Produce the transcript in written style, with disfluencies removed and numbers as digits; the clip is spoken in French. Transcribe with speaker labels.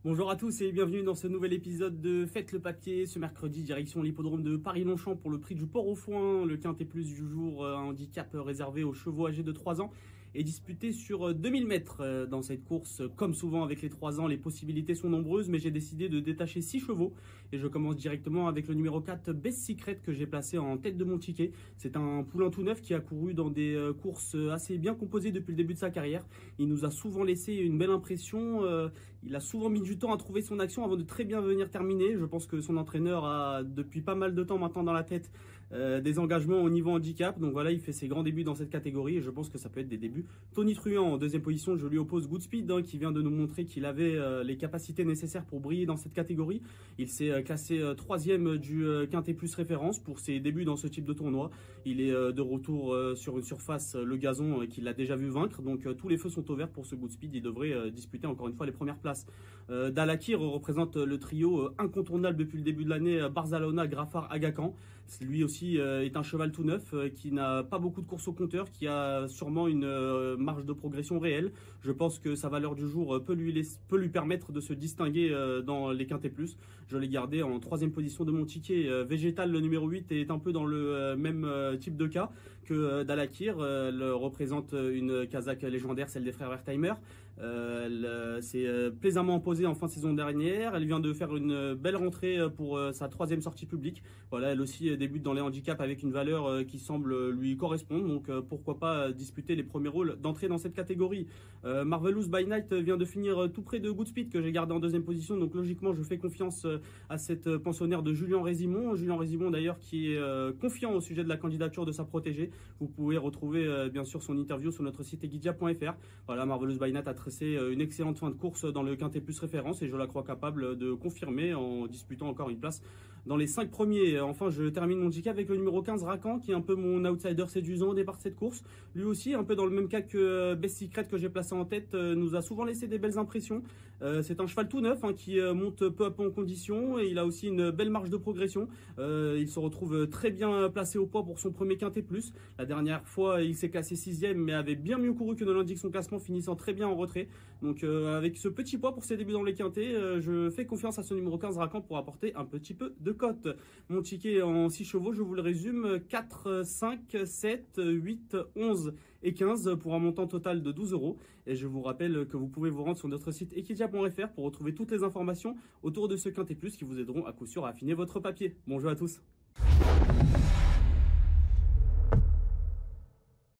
Speaker 1: Bonjour à tous et bienvenue dans ce nouvel épisode de Faites le papier. Ce mercredi, direction l'hippodrome de Paris-Longchamp pour le prix du Port-au-Foin. Le quintet plus du jour, un handicap réservé aux chevaux âgés de 3 ans et disputé sur 2000 mètres. Dans cette course, comme souvent avec les 3 ans, les possibilités sont nombreuses, mais j'ai décidé de détacher 6 chevaux. Et je commence directement avec le numéro 4, Best Secret, que j'ai placé en tête de mon ticket. C'est un poulain tout neuf qui a couru dans des courses assez bien composées depuis le début de sa carrière. Il nous a souvent laissé une belle impression. Il a souvent mis du temps à trouver son action avant de très bien venir terminer. Je pense que son entraîneur a depuis pas mal de temps maintenant dans la tête des engagements au niveau handicap. Donc voilà, il fait ses grands débuts dans cette catégorie et je pense que ça peut être des débuts tonitruants. En deuxième position, je lui oppose Goodspeed qui vient de nous montrer qu'il avait les capacités nécessaires pour briller dans cette catégorie. Il s'est classé troisième du quintet plus référence pour ses débuts dans ce type de tournoi. Il est de retour sur une surface, le gazon, qu'il a déjà vu vaincre. Donc tous les feux sont ouverts pour ce Goodspeed. Il devrait disputer encore une fois les premières places. Dalakir représente le trio incontournable depuis le début de l'année, Barzalona, Graffard, Agacan. Lui aussi est un cheval tout neuf qui n'a pas beaucoup de courses au compteur, qui a sûrement une marge de progression réelle. Je pense que sa valeur du jour peut lui permettre de se distinguer dans les quintés plus. Je l'ai gardé en troisième position de mon ticket. Végétal, le numéro 8, est un peu dans le même type de cas que Dalakir. Elle représente une Kazakh légendaire, celle des frères Wertheimer. Elle s'est plaisamment imposée en fin de saison dernière. Elle vient de faire une belle rentrée pour sa troisième sortie publique. Voilà, elle aussi débute dans les handicaps avec une valeur qui semble lui correspondre. Donc pourquoi pas disputer les premiers rôles d'entrée dans cette catégorie. Marvelous by Night vient de finir tout près de Goodspeed que j'ai gardé en deuxième position. Donc logiquement, je fais confiance à cette pensionnaire de Julien Résimon. Julien Résimon d'ailleurs qui est confiant au sujet de la candidature de sa protégée. Vous pouvez retrouver bien sûr son interview sur notre site equidia.fr. Voilà, Marvelous by Night a tracé une excellente fin de course dans le quintet plus référence et je la crois capable de confirmer en disputant encore une place dans les 5 premiers. Enfin, je termine mon ticket avec le numéro 15, Racan, qui est un peu mon outsider séduisant au départ de cette course. Lui aussi, un peu dans le même cas que Best Secret que j'ai placé en tête, nous a souvent laissé des belles impressions. C'est un cheval tout neuf qui monte peu à peu en condition et il a aussi une belle marge de progression. Il se retrouve très bien placé au poids pour son premier quintet plus. La dernière fois, il s'est classé 6e mais avait bien mieux couru que ne l'indique son classement, finissant très bien en retrait. Donc avec ce petit poids pour ses débuts dans les quintets, je fais confiance à ce numéro 15, Racan, pour apporter un petit peu de cote. Mon ticket en 6 chevaux, je vous le résume, 4, 5, 7, 8, 11 et 15 pour un montant total de 12 €. Et je vous rappelle que vous pouvez vous rendre sur notre site equidia.fr pour retrouver toutes les informations autour de ce quintet plus qui vous aideront à coup sûr à affiner votre papier. Bon jeu à tous.